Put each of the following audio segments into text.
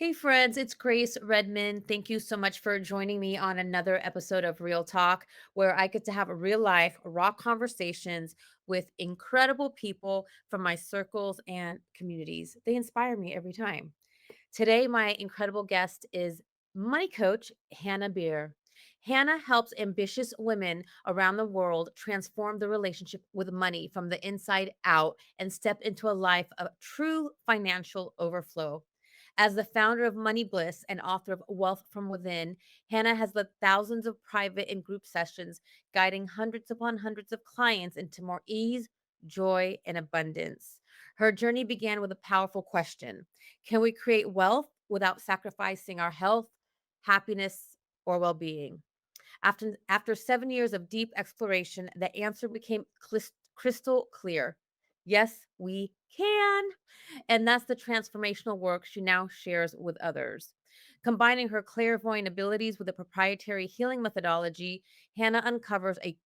Hey friends, it's Grace Redman. Thank you so much for joining me on another episode of Real Talk, where I get to have real life, raw conversations with incredible people from my circles and communities. They inspire me every time. Today, my incredible guest is money coach Hanna Bier. Hannah helps ambitious women around the world transform their relationship with money from the inside out and step into a life of true financial overflow. As the founder of Money Bliss and author of Wealth from Within, Hannah has led thousands of private and group sessions, guiding hundreds upon hundreds of clients into more ease, joy, and abundance. Her journey began with a powerful question: can we create wealth without sacrificing our health, happiness, or well being? After 7 years of deep exploration, the answer became crystal clear. Yes, we can. And that's the transformational work she now shares with others. Combining her clairvoyant abilities with a proprietary healing methodology, Hannah uncovers a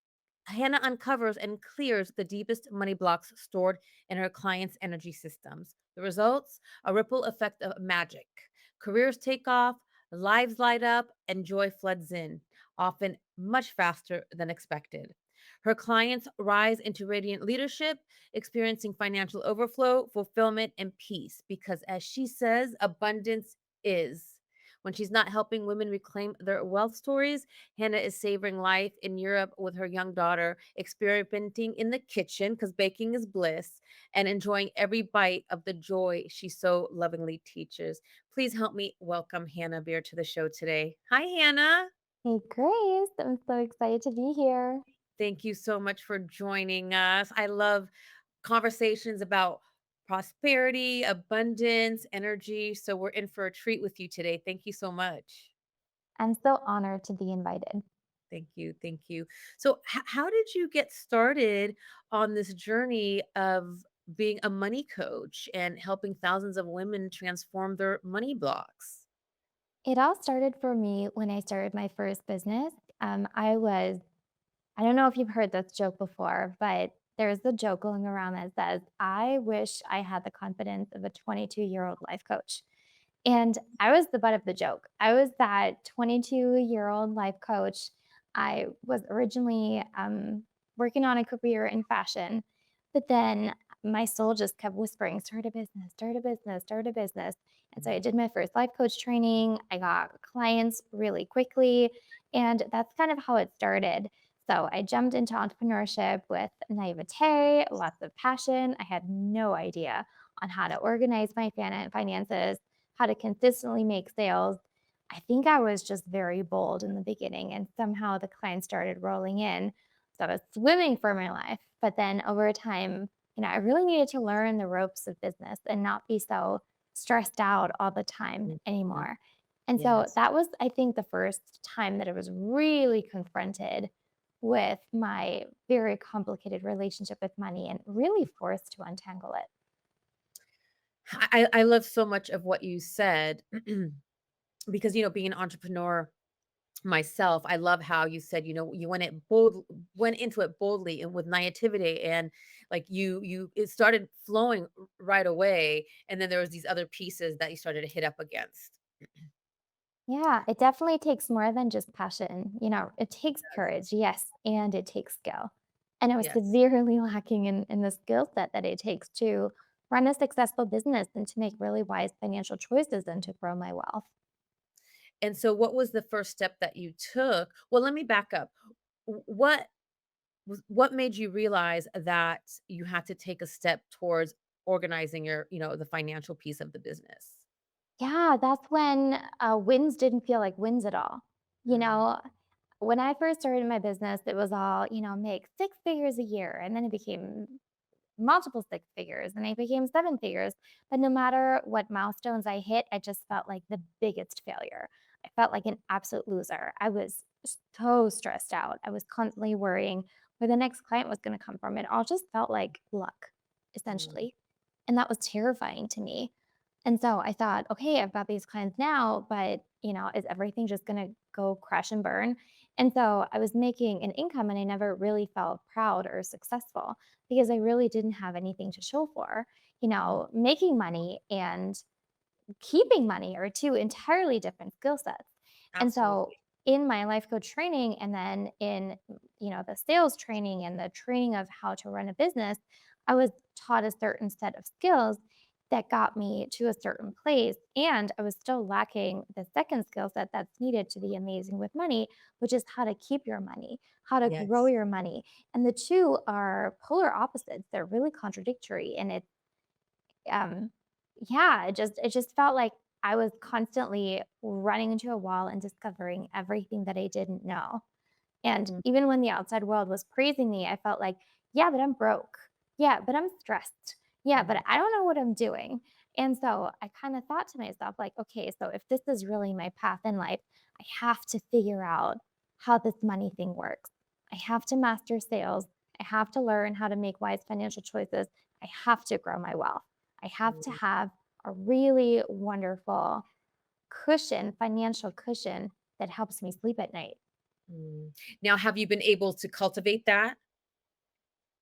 Hannah uncovers and clears the deepest money blocks stored in her clients' energy systems. The results? A ripple effect of magic. Careers take off, lives light up, and joy floods in, often much faster than expected. Her clients rise into radiant leadership, experiencing financial overflow, fulfillment, and peace because, as she says, abundance is. When she's not helping women reclaim their wealth stories, Hannah is savoring life in Europe with her young daughter, experimenting in the kitchen because baking is bliss, and enjoying every bite of the joy she so lovingly teaches. Please help me welcome Hannah Beer to the show today. Hi, Hannah. Hey, Grace. I'm so excited to be here. Thank you so much for joining us. I love conversations about prosperity, abundance, energy. So we're in for a treat with you today. Thank you so much. I'm so honored to be invited. Thank you. Thank you. So, how did you get started on this journey of being a money coach and helping thousands of women transform their money blocks? It all started for me when I started my first business. I don't know if you've heard this joke before, but there's a joke going around that says, I wish I had the confidence of a 22-year-old life coach. And I was the butt of the joke. I was that 22-year-old life coach. I was originally working on a career in fashion, but then my soul just kept whispering, start a business, start a business, start a business. And so I did my first life coach training. I got clients really quickly. And that's kind of how it started. So I jumped into entrepreneurship with naivete, lots of passion. I had no idea on how to organize my finances, how to consistently make sales. I think I was just very bold in the beginning, and somehow the clients started rolling in. So I was swimming for my life. But then over time, I really needed to learn the ropes of business and not be so stressed out all the time Mhm. anymore. And so Yes. that was, I think, the first time that I was really confronted with my very complicated relationship with money and really forced to untangle it. I love so much of what you said because being an entrepreneur myself, I love how you said, you went into it boldly and with naivety, and like you it started flowing right away, and then there was these other pieces that you started to hit up against. Yeah, it definitely takes more than just passion. It takes courage, yes, and it takes skill. And I was Yes. severely lacking in the skill set that it takes to run a successful business and to make really wise financial choices and to grow my wealth. And so what was the first step that you took? Well, let me back up. What made you realize that you had to take a step towards organizing the financial piece of the business? Yeah, that's when wins didn't feel like wins at all. You Mm, know, when I first started my business, it was all, make six figures a year. And then it became multiple six figures and I became seven figures. But no matter what milestones I hit, I just felt like the biggest failure. I felt like an absolute loser. I was so stressed out. I was constantly worrying where the next client was going to come from. It all just felt like luck, mm, essentially. And that was terrifying to me. And so I thought, okay, I've got these clients now, but is everything just going to go crash and burn? And so I was making an income and I never really felt proud or successful because I really didn't have anything to show for, mm, making money and keeping money are two entirely different skill sets. And so Absolutely. in my life coach training and then in the sales training and the training of how to run a business, I was taught a certain set of skills that got me to a certain place, and I was still lacking the second skill set that's needed to be amazing with money, which is how to keep your money, how to grow Yes. your money. And the two are polar opposites. They're really contradictory, and um, yeah, it just felt like I was constantly running into a wall and discovering everything that I didn't know. And Mm, even when the outside world was praising me, I felt like, yeah, but I'm broke. Yeah, but I'm stressed. Yeah, but mhm, I don't know what I'm doing. And so I kind of thought to myself, like, okay, so if this is really my path in life, I have to figure out how this money thing works. I have to master sales. I have to learn how to make wise financial choices. I have to grow my wealth. I have to mm, have a really wonderful cushion, financial cushion that helps me sleep at night. mm. Now have you been able to cultivate that?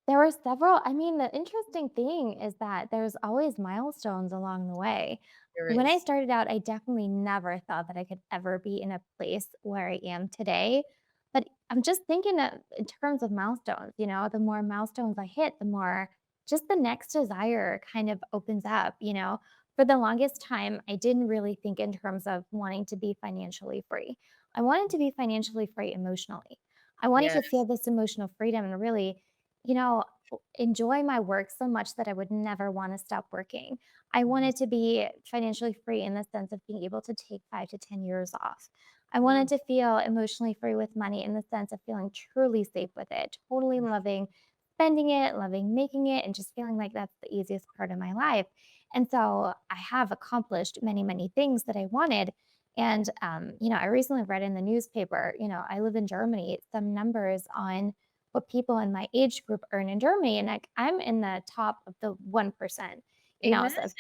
There were several. I mean, the interesting thing is that there's always milestones along the way. There When I is. started out, I definitely never thought that I could ever be in a place where I am today. But I'm just thinking in terms of milestones, the more milestones I hit, the more just the next desire kind of opens up. For the longest time, I didn't really think in terms of wanting to be financially free. I wanted to be financially free emotionally. I wanted to feel Yes. this emotional freedom and really you know, enjoy my work so much that I would never want to stop working. I Mhm, wanted to be financially free in the sense of being able to take 5 to 10 years off. I wanted mm, to feel emotionally free with money in the sense of feeling truly safe with it, totally mhm, loving spending it, loving making it, and just feeling like that's the easiest part of my life. And so I have accomplished many, many things that I wanted. And, I recently read in the newspaper, I live in Germany, some numbers on what people in my age group earn in Germany, and, like, I'm in the top of the 1%, Amen. so I've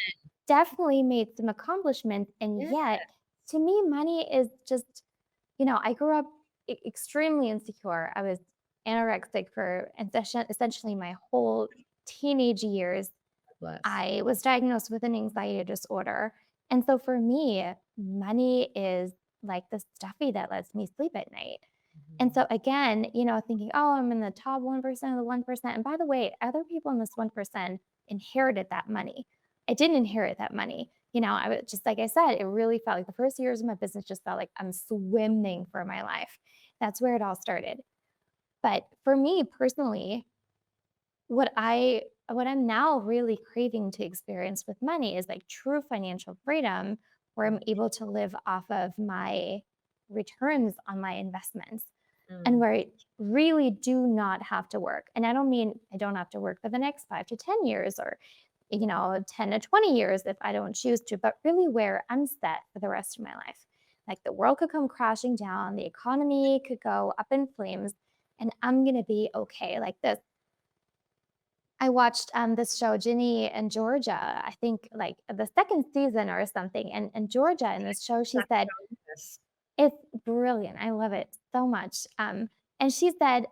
definitely made some accomplishments, and Yeah. yet, to me, money is just I grew up extremely insecure. I was anorexic for essentially my whole teenage years. Bless. I was diagnosed with an anxiety disorder, and so for me, money is like the stuffy that lets me sleep at night. And Mhm. so again, thinking, "Oh, I'm in the top 1% of the 1%." And by the way, other people in this 1% inherited that money. I didn't inherit that money. I was just like I said, it really felt like the first years of my business just felt like I'm swimming for my life. That's where it all started. But for me personally, what I'm now really craving to experience with money is like true financial freedom where I'm able to live off of my returns on my investments and Mm, where I really do not have to work. And I don't mean I don't have to work for the next 5 to 10 years or 10 to 20 years if I don't choose to, but really where I'm set for the rest of my life. Like the world could come crashing down, the economy could go up in flames, and I'm going to be okay. Like this I watched, this show, Ginny and Georgia, I think, like, the 2nd season or something, and Georgia in this show, she that said show, yes. it's brilliant, I love it so much, and she said,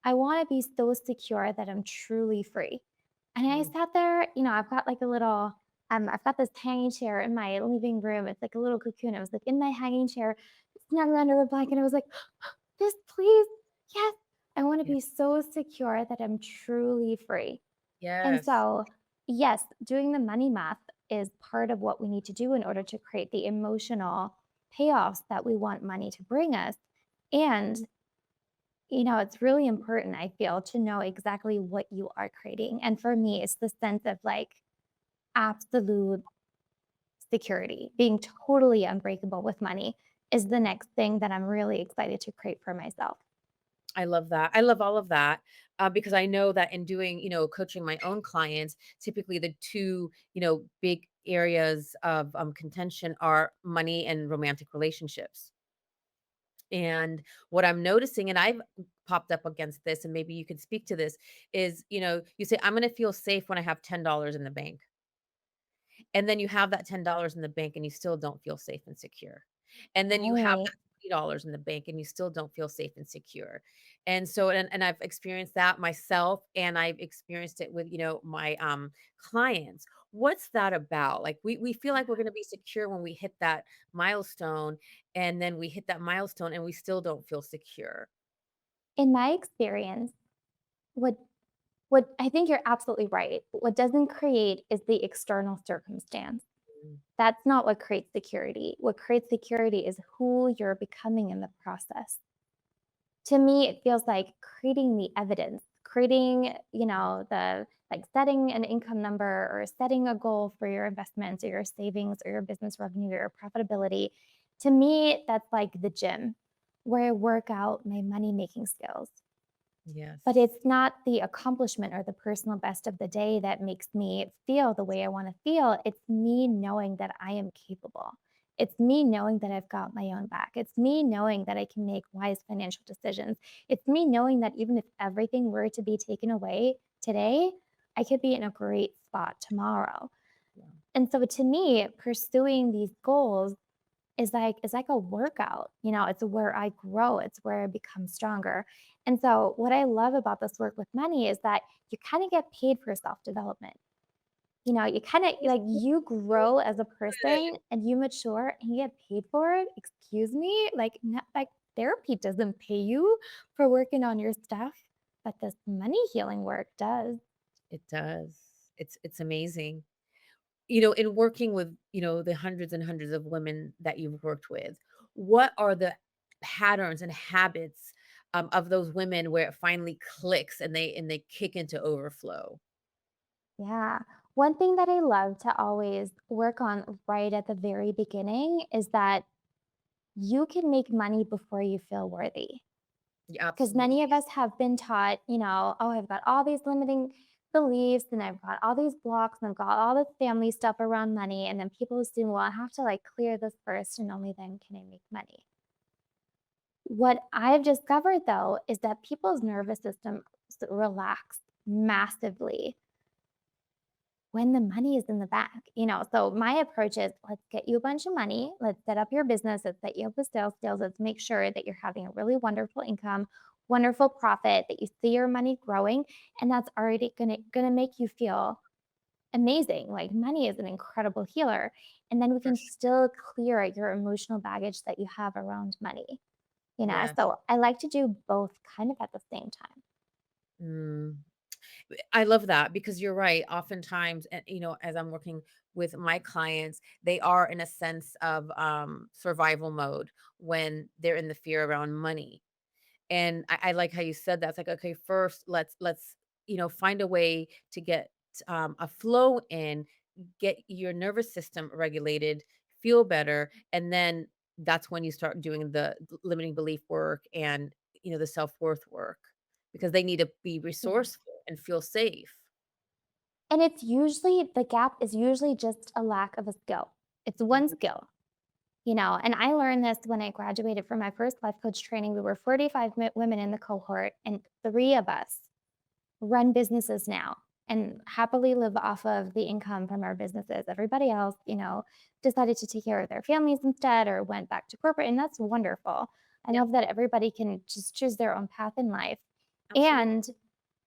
"I wanna be so secure that I'm truly free." And I Mm, sat there, I've got, like, I've got this hanging chair in my living room, it's like a little cocoon, I was, like, in my hanging chair, snuggled under a blanket, I was like, "This, please, yes, I wanna yeah. be so secure that I'm truly free." And Yes. so, yes, doing the money math is part of what we need to do in order to create the emotional payoffs that we want money to bring us. And, it's really important, I feel, to know exactly what you are creating. And for me, it's the sense of like absolute security, being totally unbreakable with money is the next thing that I'm really excited to create for myself. I love that. I love all of that, because I know that in doing, coaching my own clients, typically the 2, big areas of, contention are money and romantic relationships. And what I'm noticing, and I've popped up against this, and maybe you could speak to this, is, you say, "I'm gonna feel safe when I have $10 in the bank." And then you have that $10 in the bank and you still don't feel safe and secure. And then you have Right. that $20 in the bank and you still don't feel safe and secure. And so and I've experienced that myself and I've experienced it with, my clients. What's that about? Like we feel like we're going to be secure when we hit that milestone and then we hit that milestone and we still don't feel secure. In my experience, what what I think you're absolutely right. What doesn't create is the external circumstance. Mm. That's not what creates security. What creates security is who you're becoming in the process. To me, it feels like creating the evidence, creating, the like setting an income number or setting a goal for your investments or your savings or your business revenue or your profitability. To me, that's like the gym where I work out my money making skills. But Yes. it's not the accomplishment or the personal best of the day that makes me feel the way I want to feel. It's me knowing that I am capable. It's me knowing that I've got my own back. It's me knowing that I can make wise financial decisions. It's me knowing that even if everything were to be taken away today, I could be in a great spot tomorrow. Yeah. And so to me, pursuing these goals is like a workout, it's where I grow, it's where I become stronger. And so what I love about this work with money is that you kind of get paid for self-development. You kind of like you grow as a person and you mature and you get paid for it. Excuse me, like not like therapy doesn't pay you for working on your stuff, but this money healing work does. It does. It's amazing. In working with, the hundreds and hundreds of women that you've worked with, what are the patterns and habits, of those women where it finally clicks and they kick into overflow? Yeah. One thing that I love to always work on right at the very beginning is that you can make money before you feel worthy. Yeah, Because absolutely. many of us have been taught, oh, I've got all these limiting beliefs and I've got all these blocks and I've got all this family stuff around money. And then people assume, well, I have to like clear this first and only then can I make money. What I've discovered though is that people's nervous system relax massively when the money is in the bank. So my approach is let's get you a bunch of money. Let's set up your business. Let's set you up with sales skills. Let's make sure that you're having a really wonderful income, wonderful profit, that you see your money growing. And that's already gonna make you feel amazing. Like money is an incredible healer. And then we For can sure. still clear your emotional baggage that you have around money. Yes. So I like to do both kind of at the same time. Mm. I love that because you're right. Oftentimes, and as I'm working with my clients, they are in a sense of survival mode when they're in the fear around money. And I like how you said that. It's like, okay, first let's find a way to get a flow in, get your nervous system regulated, feel better, and then that's when you start doing the limiting belief work and the self-worth work because they need to be Yeah. resourceful and feel safe. And it's usually the gap is usually just a lack of a skill. It's one Mhm. skill, and I learned this when I graduated from my first life coach training. We were 45 women in the cohort, and three of us run businesses now and happily live off of the income from our businesses. Everybody else, decided to take care of their families instead or went back to corporate. And that's wonderful. I Yep, love that everybody can just choose their own path in life. absolutely. And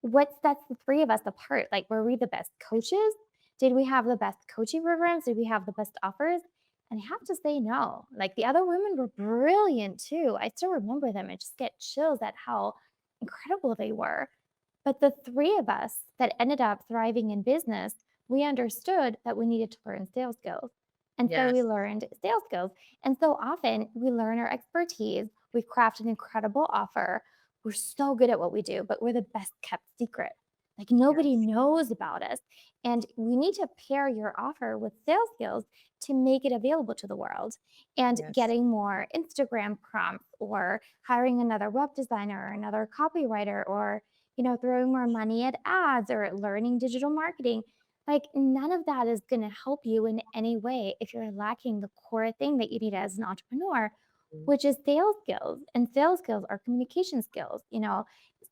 what sets the three of us apart? Like, were we the best coaches? Did we have the best coaching programs? Did we have the best offers? And I have to say no. Like the other women were brilliant too. I still remember them and just get chills at how incredible they were. But the three of us that ended up thriving in business, we understood that we needed to learn sales skills. And so we Yes, learned sales skills. And so often we learn our expertise, we craft an incredible offer. We're so good at what we do, but we're the best kept secret. Like nobody yes, knows about us. And we need to pair your offer with sales skills to make it available to the world. And yes, getting more Instagram prompts or hiring another web designer or another copywriter or throwing more money at ads or learning digital marketing. Like, none of that is going to help you in any way if you're lacking the core thing that you need as an entrepreneur, mm, which is sales skills. And sales skills are communication skills.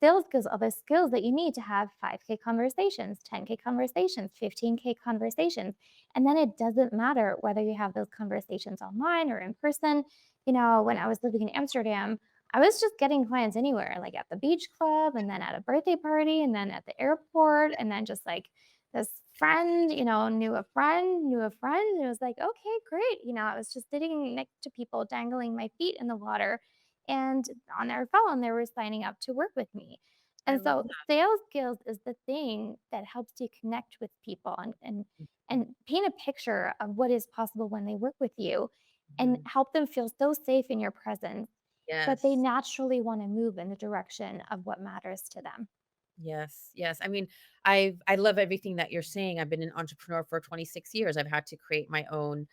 Sales skills are the skills that you need to have 5K conversations, 10K conversations, 15K conversations. And then it doesn't matter whether you have those conversations online or in person. When I was living in Amsterdam, I was just getting clients anywhere, like at the beach club, and then at a birthday party, and then at the airport, and then just like this friend, knew a friend. And it was like, okay, great. I was just sitting next to people, dangling my feet in the water, and on their phone, they were signing up to work with me. I And love so that. sales skills is the thing that helps you connect with people and paint a picture of what is possible when they work with you and Mhm. help them feel so safe in your presence that they Yes. naturally want to move in the direction of what matters to them. Yes, yes. I mean, I love everything that you're saying. I've been an entrepreneur for 26 years. I've had to create my own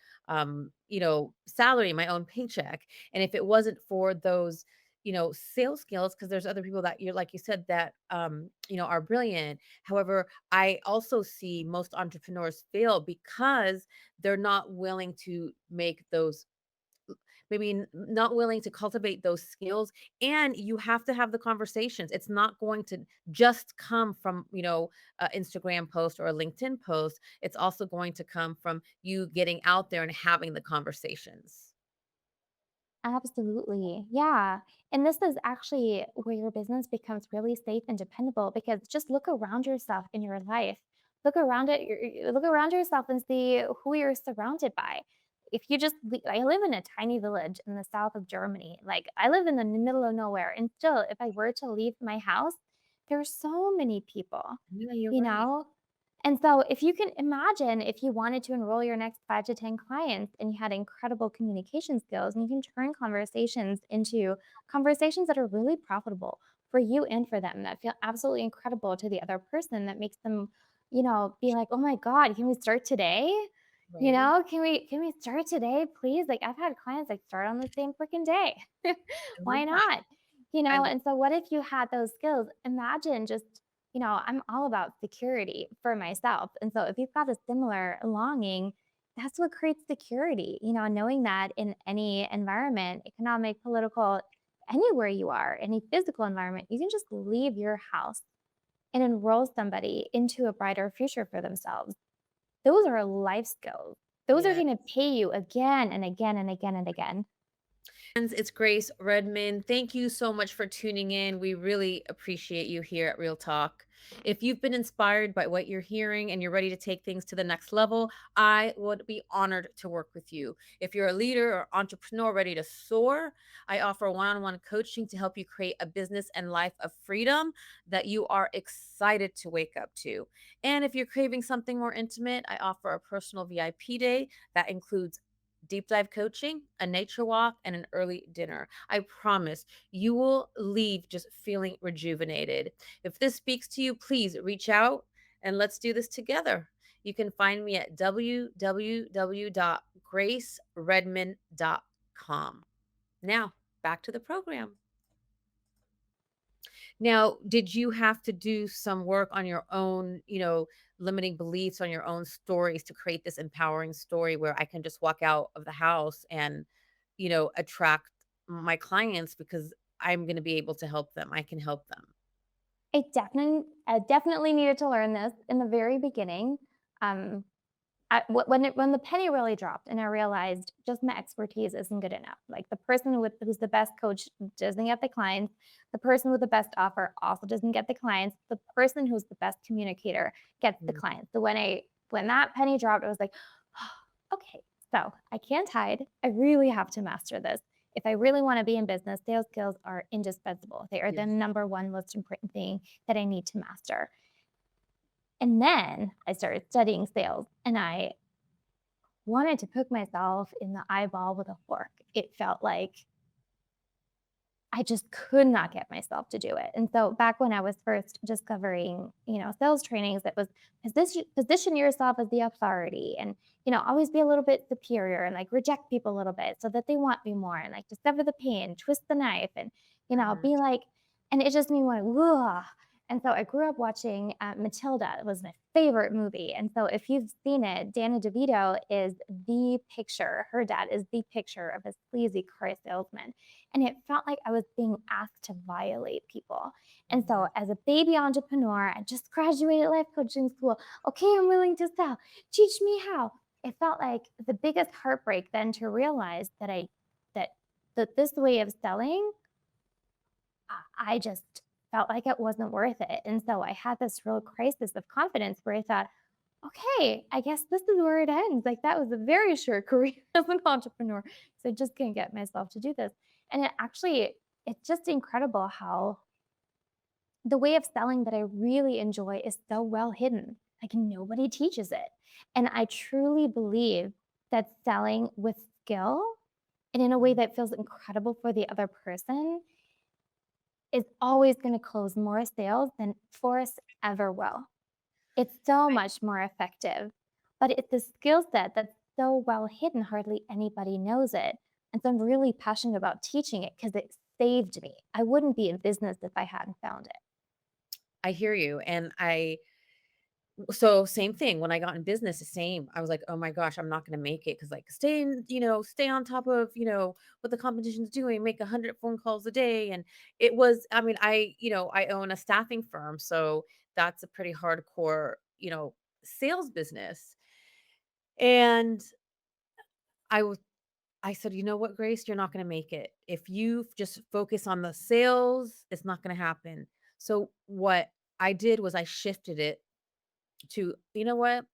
salary, my own paycheck. And if it wasn't for those, sales skills, because there's other people that you're like you said that are brilliant. However, I also see most entrepreneurs fail because they're not willing to make those maybe not willing to cultivate those skills, and you have to have the conversations. It's not going to just come from Instagram post or a LinkedIn post. It's also going to come from you getting out there and having the conversations. Absolutely. Yeah. And this is actually where your business becomes really safe and dependable because just look around yourself in your life. Look around yourself and see who you're surrounded by. If you just I live in a tiny village in the south of Germany. Like I live in the middle of nowhere and still if I were to leave my house, there are so many people, Yeah, you're you right. know? And so if you can imagine if you wanted to enroll your next 5 to 10 clients and you had incredible communication skills and you can turn conversations into conversations that are really profitable for you and for them that feel absolutely incredible to the other person that makes them, be like, "Oh my god, can we start today?" Right. Can we start today, please? Like I've had clients like start on the same freaking day. I love Why that. not? I love And so what if you had those skills? Imagine just I'm all about security for myself. And so if you've got a similar longing, that's what creates security, knowing that in any environment, economic, political, anywhere you are, any physical environment, you can just leave your house and enroll somebody into a brighter future for themselves. Those are life skills. Those are yeah. going to pay you again and again and again and again. Friends, it's Grace Redman. Thank you so much for tuning in. We really appreciate you here at Real Talk. If you've been inspired by what you're hearing and you're ready to take things to the next level, I would be honored to work with you. If you're a leader or entrepreneur ready to soar, I offer one on one coaching to help you create a business and life of freedom that you are excited to wake up to. And if you're craving something more intimate, I offer a personal VIP day that includes deep dive coaching, a nature walk, and an early dinner. I promise you will leave just feeling rejuvenated. If this speaks to you, please reach out and let's do this together. You can find me at www.graceredmond.com. Now, back to the program. Now, did you have to do some work on your own, limiting beliefs on your own stories to create this empowering story where I can just walk out of the house and, attract my clients because I'm going to be able to help them. I can help them. I definitely needed to learn this in the very beginning. Um, when the penny really dropped and I realized just my expertise isn't good enough. Like the person who's the best coach doesn't get the clients. The person with the best offer also doesn't get the clients. The person who's the best communicator gets the Mm, clients. So when that penny dropped, I was like, okay, so I can't hide. I really have to master this. If I really want to be in business, sales skills are indispensable. They are the yes. number one most important thing that I need to master. And then I started studying sales and I wanted to poke myself in the eyeball with a fork. It felt like I just could not get myself to do it. And so back when I was first discovering, sales trainings, it was position yourself as the authority and, always be a little bit superior and like reject people a little bit so that they want me more and like discover the pain, twist the knife and, Mhm. be like, and it just made me like, ugh. And so I grew up watching Matilda. It was my favorite movie. And so if you've seen it, Danny DeVito is the picture. Her dad is the picture of a sleazy car salesman. And it felt like I was being asked to violate people. And so Mhm. as a baby entrepreneur, I just graduated life coaching school. Okay, I'm willing to sell. Teach me how. It felt like the biggest heartbreak then to realize that that this way of selling I just felt like it wasn't worth it. And so I had this real crisis of confidence where I thought, okay, I guess this is where it ends. Like that was a very short career as an entrepreneur. So I just couldn't get myself to do this. And it's just incredible how the way of selling that I really enjoy is so well hidden. Like nobody teaches it. And I truly believe that selling with skill and in a way Mhm. that feels incredible for the other person is always gonna close more sales than force ever will. It's so I much more effective, but it's a skill set that's so well hidden, hardly anybody knows it. And so I'm really passionate about teaching it because it saved me. I wouldn't be in business if I hadn't found it. I hear you, and I so same thing when I got in business, the same. I was like, "Oh my gosh, I'm not gonna make it because like, stay on top of, what the competition's doing, make 100 phone calls a day," and it was I mean, I own a staffing firm, so that's a pretty hardcore, sales business, and I was I said, "You know what, Grace? You're not gonna make it. If you just focus on the sales, it's not gonna happen." So what I did was I shifted it to, "You know what? I'm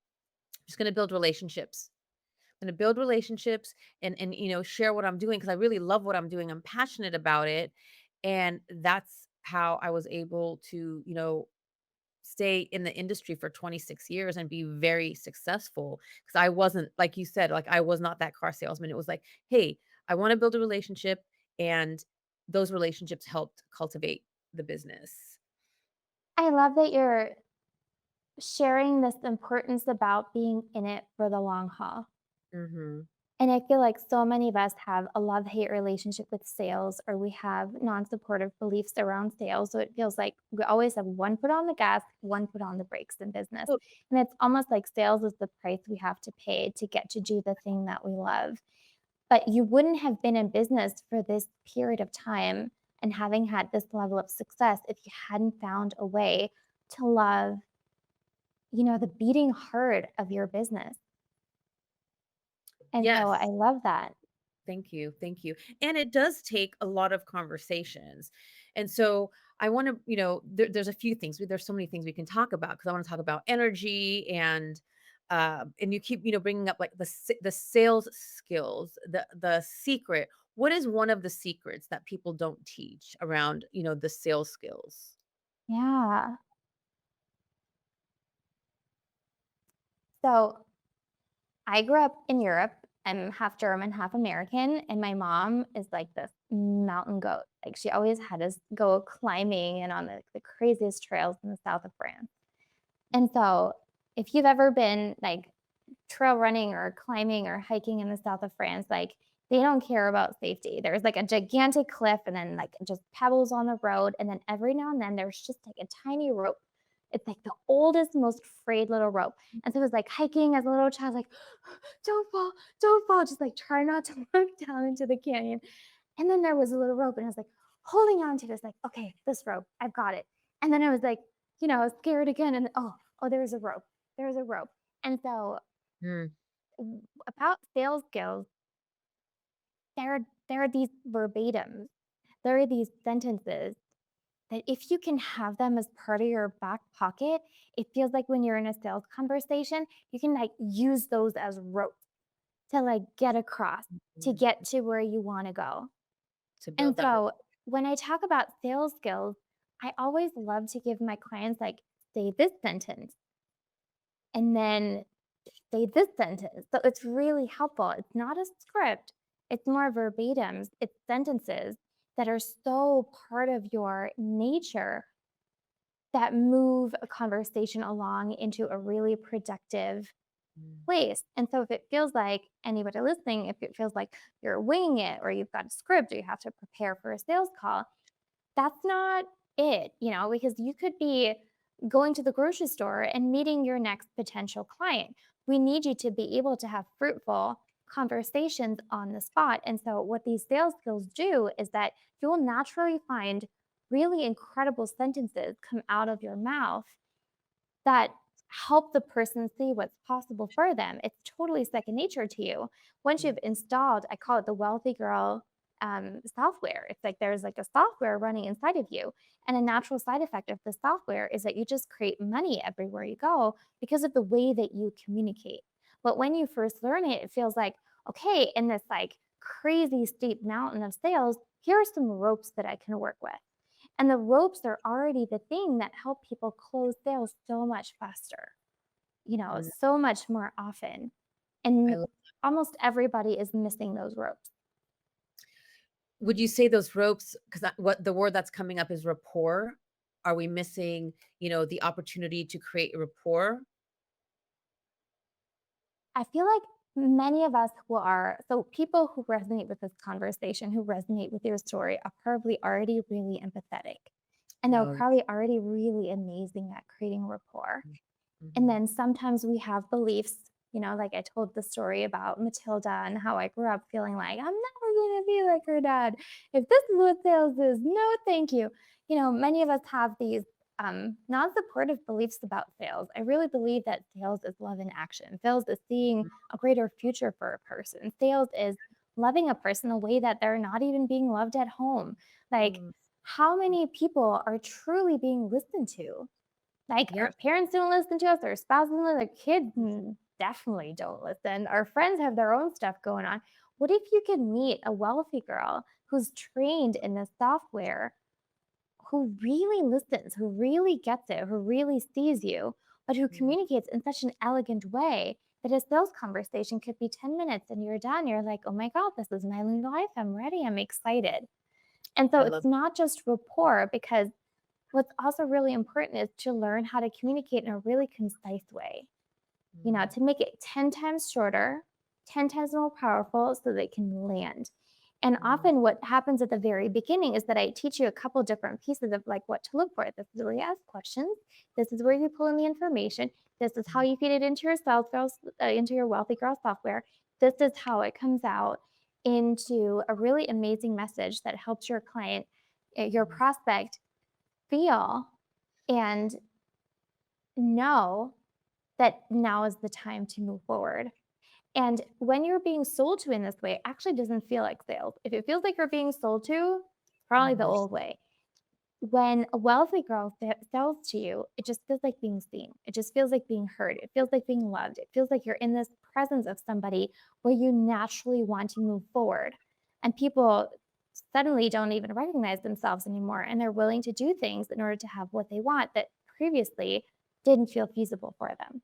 just gonna build relationships. I'm gonna build relationships and share what I'm doing because I really love what I'm doing. I'm passionate about it." And that's how I was able to, stay in the industry for 26 years and be very successful because I wasn't like you said, like I was not that car salesman. It was like, "Hey, I want to build a relationship," and those relationships helped cultivate the business. I love that you're sharing this importance about being in it for the long haul. Mhm. And I feel like so many of us have a love-hate relationship with sales, or we have non-supportive beliefs around sales. So it feels like we always have one foot on the gas, one foot on the brakes in business. Oh, And it's almost like sales is the price we have to pay to get to do the thing that we love. But you wouldn't have been in business for this period of time and having had this level of success if you hadn't found a way to love, the beating heart of your business. And so I yes. love that. Thank you, thank you. And it does take a lot of conversations. And so I want to, there's a few things. There's so many things we can talk about because I want to talk about energy and you keep, bringing up like the sales skills, the secret. What is one of the secrets that people don't teach around, the sales skills? Yeah. So I grew up in Europe. I'm half German, half American, and my mom is like this mountain goat. Like she always had us go climbing and on the craziest trails in the south of France. And so if you've ever been like trail running or climbing or hiking in the south of France, like they don't care about safety. There's like a gigantic cliff and then like just pebbles on the road. And then every now and then there's just like a tiny rope. It's like the oldest, most frayed little rope. And so it was like hiking as a little child, like, don't fall, just like try not to look down into the canyon. And then there was a little rope and I was like holding on to it. It's like, okay, this rope, I've got it. And then I was like, I was scared again. And oh, there's a rope. There's a rope. And so Mm, about sales skills, there are these verbatims. There are these sentences that if you can have them as part of your back pocket, it feels like when you're in a sales conversation, you can like use those as rope to like get across, to mm, get to where you want to go. to build And that. so when I talk about sales skills, I always love to give my clients like say this sentence and then say this sentence. So it's really helpful. It's not a script, it's more verbatims, it's sentences that are so part of your nature that move a conversation along into a really productive Mm, place. And so if it feels like anybody listening, if it feels like you're winging it or you've got a script or you have to prepare for a sales call, that's not. it, because you could be going to the grocery store and meeting your next potential client. We need you to be able to have fruitful conversations on the spot. And so, what these sales skills do is that you'll naturally find really incredible sentences come out of your mouth that help the person see what's possible for them. It's totally second nature to you. Once Mm, you've installed, I call it the wealthy girl software. It's like there's like a software running inside of you. And a natural side effect of the software is that you just create money everywhere you go because of the way that you communicate. But when you first learn it, it feels like, okay, in this like crazy steep mountain of sales, here are some ropes that I can work with. And the ropes are already the thing that help people close sales so much faster, mm. so much more often. I And lo almost everybody is missing those ropes. Would you say those ropes? Because what the word that's coming up is rapport. Are we missing, the opportunity to create rapport? I feel like many of us who are, so people who resonate with this conversation, who resonate with your story, are probably already really empathetic. And they're Oh, yeah. probably already really amazing at creating rapport. And Mhm. then sometimes we have beliefs, like I told the story about Matilda and how I grew up feeling like I'm never going to be like her dad. If this is what sales is, no, thank you. Many of us have these non supportive beliefs about sales. I really believe that sales is love in action. Sales is seeing a greater future for a person. Sales is loving a person a way that they're not even being loved at home. Like, Mm. how many people are truly being listened to? Like, Yeah. our parents don't listen to us, our spouses don't, the kids definitely don't listen. Our friends have their own stuff going on. What if you could meet a wealthy girl who's trained in this software, who really listens, who really gets it, who really sees you, but who Mhm. communicates in such an elegant way that a sales conversation could be 10 minutes and you're done. You're like, oh my God, this is my new life. I'm ready. I'm excited. And so I it's love. not just rapport, because what's also really important is to learn how to communicate in a really concise way, Mm, to make it 10 times shorter, 10 times more powerful so that it can land. And mm, often what happens at the very beginning is that I teach you a couple different pieces of like what to look for. This is where you ask questions. This is where you pull in the information. This is how mm, you feed it into your sales girls, into your wealthy girl software. This is how it comes out into a really amazing message that helps your client, your mm, prospect feel and know that now is the time to move forward. And when you're being sold to in this way, it actually doesn't feel like sales. If it feels like you're being sold to, probably the mhm, old way. When a wealthy girl sells to you, it just feels like being seen. It just feels like being heard. It feels like being loved. It feels like you're in this presence of somebody where you naturally want to move forward. And people suddenly don't even recognize themselves anymore. And they're willing to do things in order to have what they want that previously didn't feel feasible for them.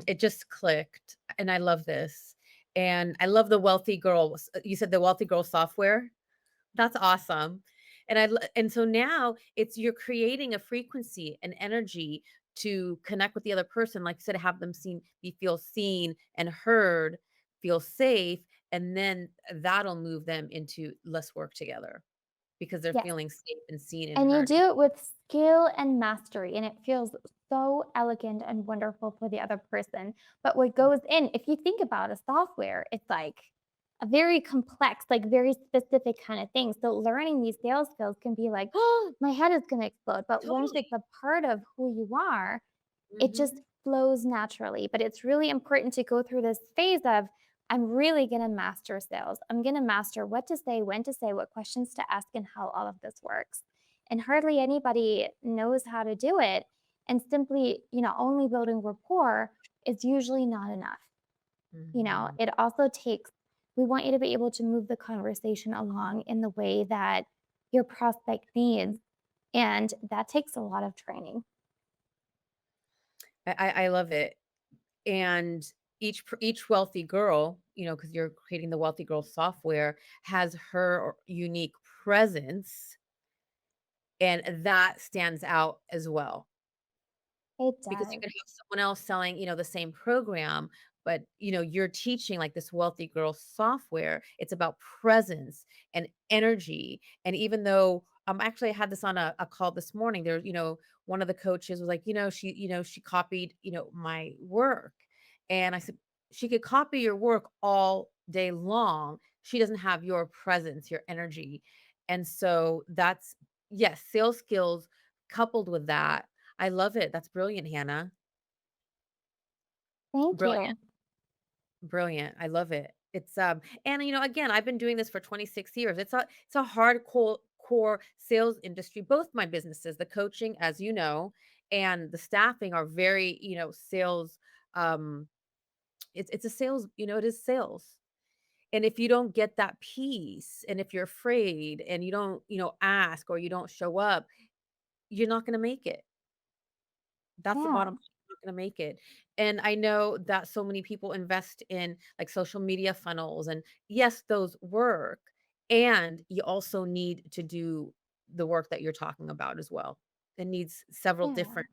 it just clicked, and I love this, and I love the wealthy girls you said the wealthy girl software? That's awesome, and so now it's you're creating a frequency, an energy to connect with the other person, like you said, have them feel seen and heard, feel safe, and then that'll move them into let's work together because they're Yes. feeling safe and seen and And you heard. do it with skill and mastery, and it feels so elegant and wonderful for the other person. But what goes in, if you think about a software, it's like a very complex, like very specific kind of thing. So learning these sales skills can be like, oh, my head is going to explode. But once Totally. it's a part of who you are, it just Mhm, flows naturally. But it's really important to go through this phase of, I'm really going to master sales. I'm going to master what to say, when to say, what questions to ask, and how all of this works. And hardly anybody knows how to do it. And simply, only building rapport is usually not enough. mhm. It also takes, we want you to be able to move the conversation along in the way that your prospect needs. And that takes a lot of training. I love it, and each wealthy girl, because 'cause you're creating the wealthy girl software, has her unique presence, and that stands out as well. It Because you does. could have someone else selling, the same program, but, you're teaching, like, this wealthy girl software. It's about presence and energy, and even though Actually, I had this on a call this morning. There, one of the coaches was like, she copied, my work. And I said, she could copy your work all day long. She doesn't have your presence, your energy. And so that's, yes, sales skills coupled with that. I love it. That's brilliant, Hannah. Thank Brilliant. you. Brilliant. I love it. It's and again, I've been doing this for 26 years. It's a hardcore core sales industry. Both my businesses, the coaching, as you know, and the staffing are very, sales it's a sales, it is sales. And if you don't get that piece and if you're afraid and you don't, ask or you don't show up, you're not going to make it. That's the Yeah. bottom line, you're not gonna make it, and I know that so many people invest in, like, social media funnels, and yes, those work, and you also need to do the work that you're talking about as well. It needs several Yeah. different,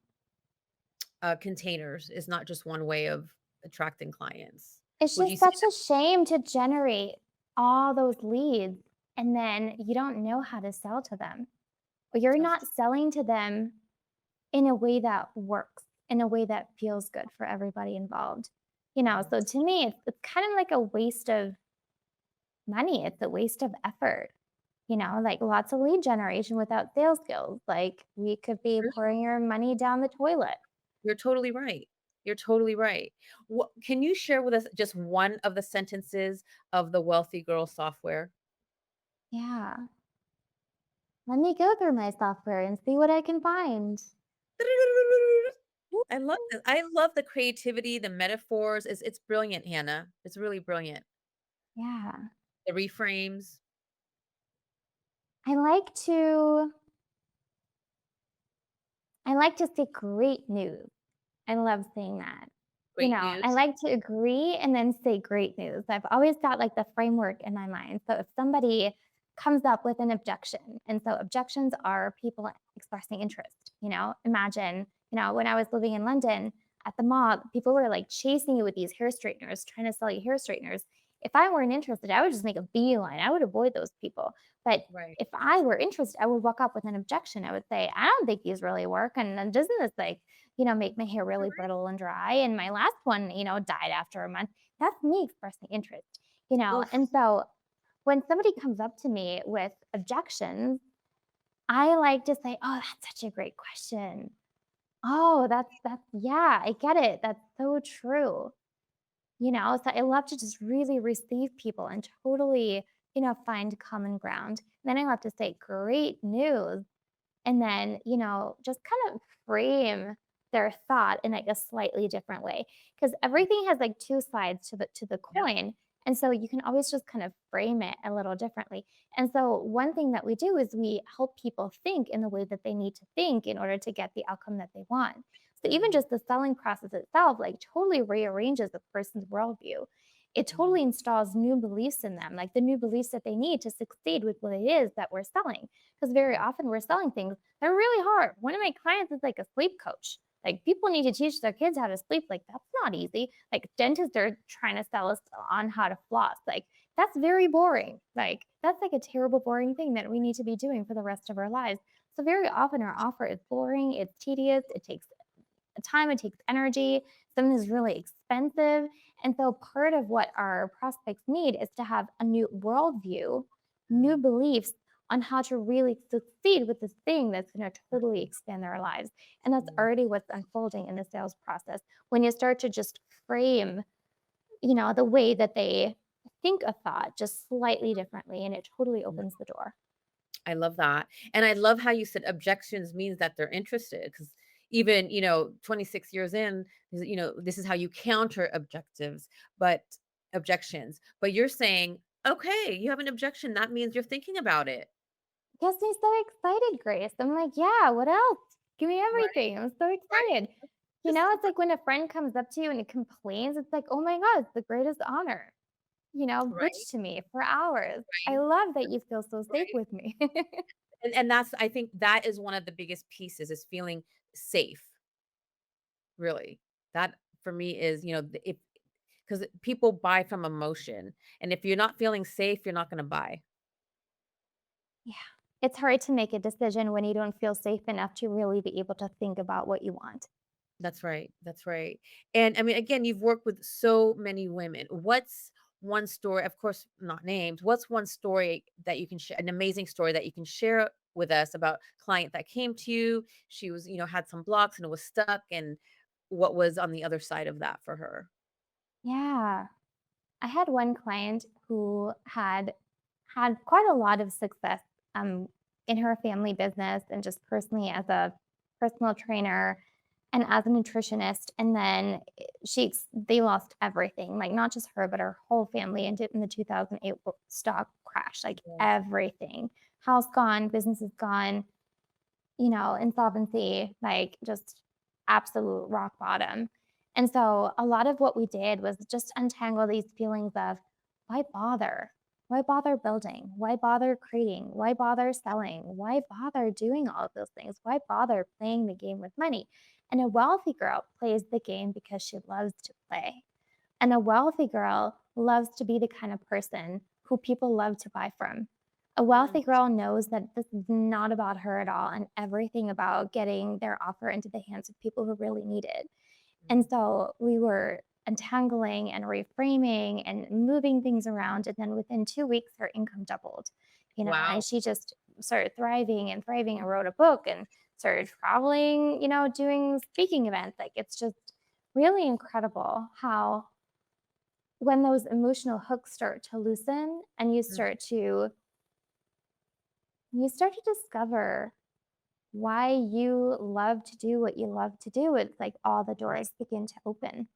containers. It's not just one way of attracting clients. It's Would you just say such a shame to generate all those leads and then you don't know how to sell to them. Or you're that's not selling to them in a way that works, in a way that feels good for everybody involved. mhm, So to me, it's kind of like a waste of money. It's a waste of effort. Like lots of lead generation without sales skills. Like we could be true. pouring your money down the toilet. You're totally right. You're totally right. What can you share with us just one of the sentences of the Wealthy Girl software? Yeah. Let me go through my software and see what I can find. I love this. I love the creativity, the metaphors. It's brilliant, Hannah. It's really brilliant. Yeah. The reframes, I like to I like to say great news. I love saying that. great I news. like to agree and then say great news. I've always got like the framework in my mind. So if somebody comes up with an objection, and so objections are people expressing interest, imagine, when I was living in London at the mall, people were like chasing you with these hair straighteners, trying to sell you hair straighteners. If I weren't interested, I would just make a beeline. I would avoid those people. But Right. if I were interested, I would walk up with an objection. I would say, I don't think these really work. And then doesn't this like make my hair really Alright. brittle and dry. And my last one, died after a month. That's me expressing interest. Oof. And so when somebody comes up to me with objections, I like to say, "Oh, that's such a great question. Oh, that's yeah, I get it. That's so true." So I love to just really receive people and totally, find common ground. Then I love to say, "Great news." And then, just kind of frame their thought in like a slightly different way because everything has like two sides to the Yep. coin. And so you can always just kind of frame it a little differently. And so one thing that we do is we help people think in the way that they need to think in order to get the outcome that they want. So even Mhm, just the selling process itself like totally rearranges a person's worldview. It mhm, totally installs new beliefs in them, like the new beliefs that they need to succeed with what it is that we're selling. Because very mhm, often we're selling things that are really hard. One of my clients is like a sleep coach. Like people need to teach their kids how to sleep. Like that's not easy. Like dentists are trying to sell us on how to floss. Like that's very boring. Like that's like a terrible boring thing that we need to be doing for the rest of our lives. So very often our offer is boring, it's tedious, it takes time, it takes energy, something is really expensive. And so part of what our prospects need is to have a new worldview, new mhm, beliefs on how to really succeed with this thing that's going to totally mhm, expand their lives. And that's mhm. already what's unfolding in the sales process. When you start to just frame, the way that they think a thought just slightly differently, and it totally opens the door. I love that, and I love how you said objections means that they're interested because even, 26 years in, this is how you counter objections, but you're saying, "Okay, you have an objection, that means you're thinking about it." Gets me so excited, Grace. I'm like, yeah, what else? Give me Right, everything. I'm so right. excited. Just It's like when a friend comes up to you and it complains, it's like, oh my God, it's the greatest honor. right, Bitch to me for hours. I right, love that you feel so safe right, with me. and that's I think that is one of the biggest pieces is feeling safe, really. That for me is, the if 'cause people buy from emotion, and if you're not feeling safe, you're not gonna buy. Yeah. it's hard to make a decision when you don't feel safe enough to really be able to think about what you want. That's right. That's right. And I mean, again, you've worked with so many women. What's one story, of course, not named, what's one story that you can share, an amazing story that you can share with us about client that came to you? She was, had some blocks and it was stuck, and what was on the other side of that for her? Yeah. I had one client who had quite a lot of success um, in her family business and just personally as a personal trainer and as a nutritionist. And then they lost everything, like not just her, but her whole family in the 2008 stock crash, like Yes. everything. House gone, business is gone, insolvency, like just absolute rock bottom. And so a lot of what we did was just untangle these feelings of why bother? Why bother building? Why bother creating? Why bother selling? Why bother doing all of those things? Why bother playing the game with money? And a wealthy girl plays the game because she loves to play. And a wealthy girl loves to be the kind of person who people love to buy from. A Mm, wealthy girl knows that this is not about her at all and everything about getting their offer into the hands of people who really need it. And mm. so we were untangling and reframing and moving things around. And then within 2 weeks, her income doubled, and Wow. she just started thriving and thriving and wrote a book and started traveling, doing speaking events. Like it's just really incredible how when those emotional hooks start to loosen and Mhm. you start to discover why you love to do what you love to do, it's like all the doors begin to open.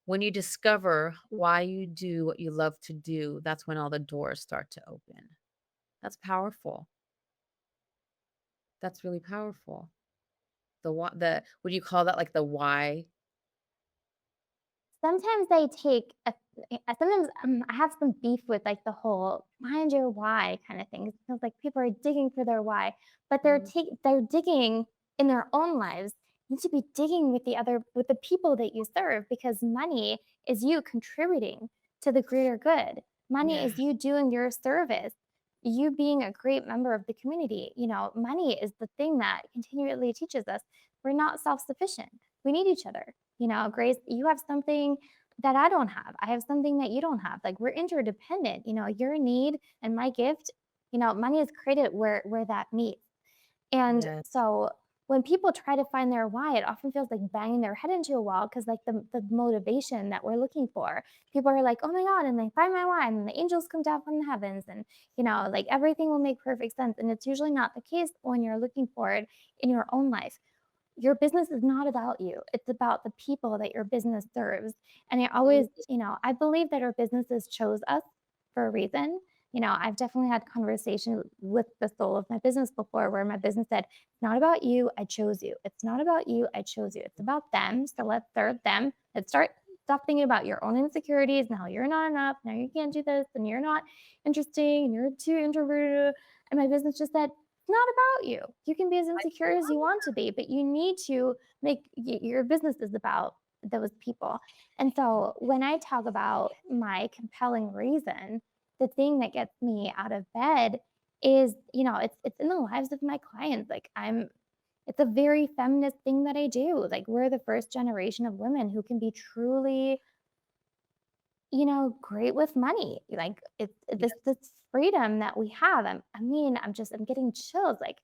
When you discover why you do what you love to do, that's when all the doors start to open. That's powerful. That's really powerful. The why, the would you call that like the why? Sometimes they take sometimes I have some beef with like the whole find your why kind of thing. It feels like people are digging for their why, but Mhm. they're digging in their own lives. You need to be digging with the people that you serve because money is you contributing to the greater good. Money Yeah. is you doing your service, you being a great member of the community. Money is the thing that continually teaches us we're not self-sufficient. We need each other. Grace, you have something that I don't have. I have something that you don't have. Like we're interdependent. Your need and my gift, money is created where that meets. And Yes. so when people try to find their why, it often feels like banging their head into a wall because like the motivation that we're looking for. People are like, oh my God, and they find my why, and the angels come down from the heavens, and like everything will make perfect sense. And it's usually not the case when you're looking for it in your own life. Your business is not about you. It's about the people that your business serves. And I believe that our businesses chose us for a reason. I've definitely had conversation with the soul of my business before where my business said, it's not about you, I chose you. It's not about you, I chose you. It's about them. So let's serve them. Let's stop thinking about your own insecurities. Now you're not enough. Now you can't do this. And you're not interesting. And you're too introverted. And my business just said, not about you. You can be as I insecure as you love want to be, but you need to your business is about those people. And that. so when I talk about my compelling reason, the thing that gets me out of bed is, it's in the lives of my clients. Like it's a very feminist thing that I do. Like we're the first generation of women who can be truly great with money. Like it's this Yes. freedom that we have. I'm getting chills. Like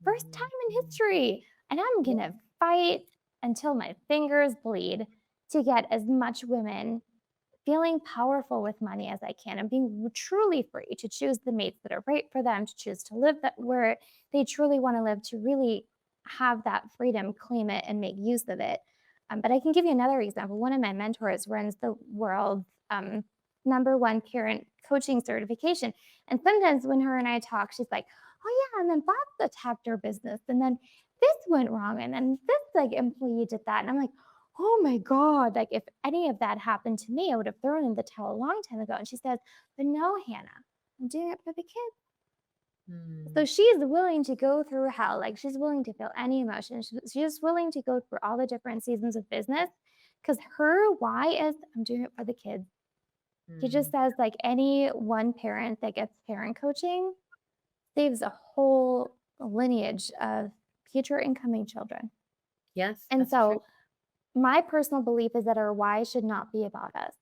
first time Mhm, in mhm. history, and I'm Yeah. gonna fight until my fingers bleed to get as much women feeling powerful with money as I can and being truly free to choose the mates that are right for them, to choose to live that where they truly want to live, to really have that freedom, claim it, and make use of it. But I can give you another example. One of my mentors runs the world's number one parent coaching certification. And sometimes when her and I talk, she's like, oh, yeah, and then Bob attacked her business. And then this went wrong. And then this like employee did that. And I'm like, oh my God, like if any of that happened to me, I would have thrown in the towel a long time ago. And she says, but no, Hannah, I'm doing it for the kids. So Mm. she's willing to go through hell. Like she's willing to feel any emotion. She's willing to go through all the different seasons of business because her why is I'm doing it for the kids. She just Mm. says, like any one parent that gets parent coaching, saves a whole lineage of future incoming children. Yes, And that's true. so my personal belief is that our why should not be about us.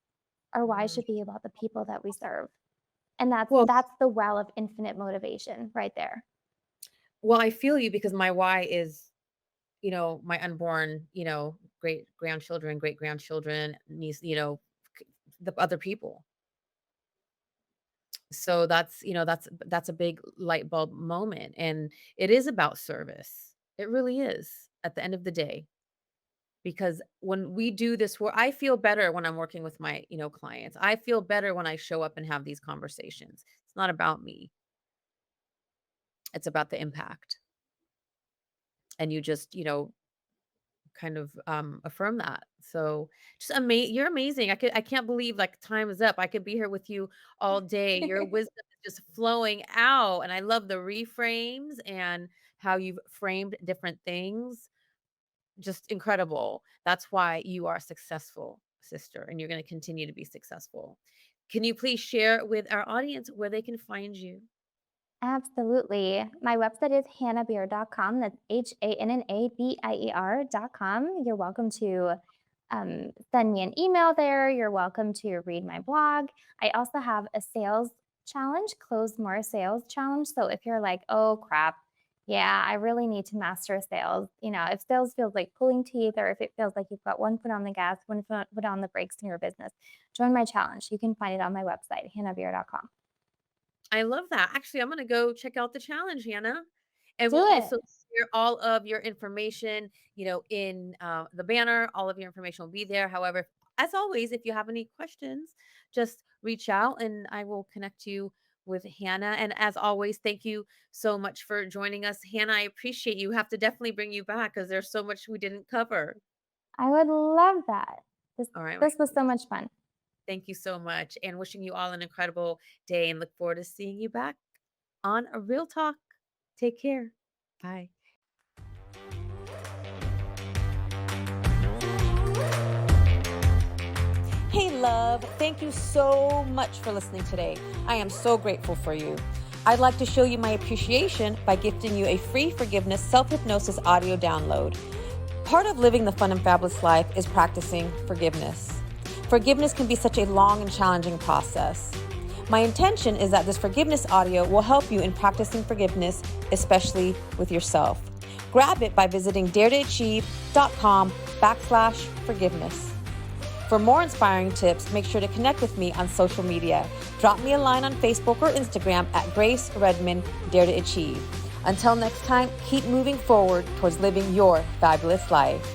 Our why Mm. should be about the people that we serve. And that's Well, that's the well of infinite motivation right there. well, I feel you because my why is, my unborn, great grandchildren, great grandchildren, niece, the other people. So that's a big light bulb moment, and it is about service. It really is at the end of the day. Because when we do this work, I feel better when I'm working with my, clients. I feel better when I show up and have these conversations. It's not about me. It's about the impact. And you just, kind of affirm that. So you're amazing. I can't believe like time is up. I could be here with you all day. Your wisdom is just flowing out. And I love the reframes and how you've framed different things. Just incredible. That's why you are successful, sister, and you're going to continue to be successful. Can you please share with our audience where they can find you? Absolutely. My website is hannabier.com. That's HANNABIER.com. You're welcome to send me an email there. You're welcome to read my blog. I also have a sales challenge, close more sales challenge. So if you're like, oh crap, yeah, I really need to master sales. If sales feels like pulling teeth, or if it feels like you've got one foot on the gas, one foot on the brakes in your business, join my challenge. You can find it on my website, hannabier.com. I love that. Actually, I'm gonna go check out the challenge, Hannah. And Do we'll it. also share all of your information, in the banner. All of your information will be there. However, as always, if you have any questions, just reach out and I will connect you with Hannah. And as always, thank you so much for joining us. Hannah, I appreciate you. Have to definitely bring you back because there's so much we didn't cover. I would love that. This All right, my this was so much fun. thank you so much. And wishing you all an incredible day and look forward to seeing you back on a real talk. Take care. Bye. Hey, love, thank you so much for listening today. I am so grateful for you. I'd like to show you my appreciation by gifting you a free forgiveness self-hypnosis audio download. Part of living the fun and fabulous life is practicing forgiveness. Forgiveness can be such a long and challenging process. My intention is that this forgiveness audio will help you in practicing forgiveness, especially with yourself. Grab it by visiting daretoachieve.com/forgiveness. For more inspiring tips, make sure to connect with me on social media. Drop me a line on Facebook or Instagram at Grace Redman Dare to Achieve. Until next time, keep moving forward towards living your fabulous life.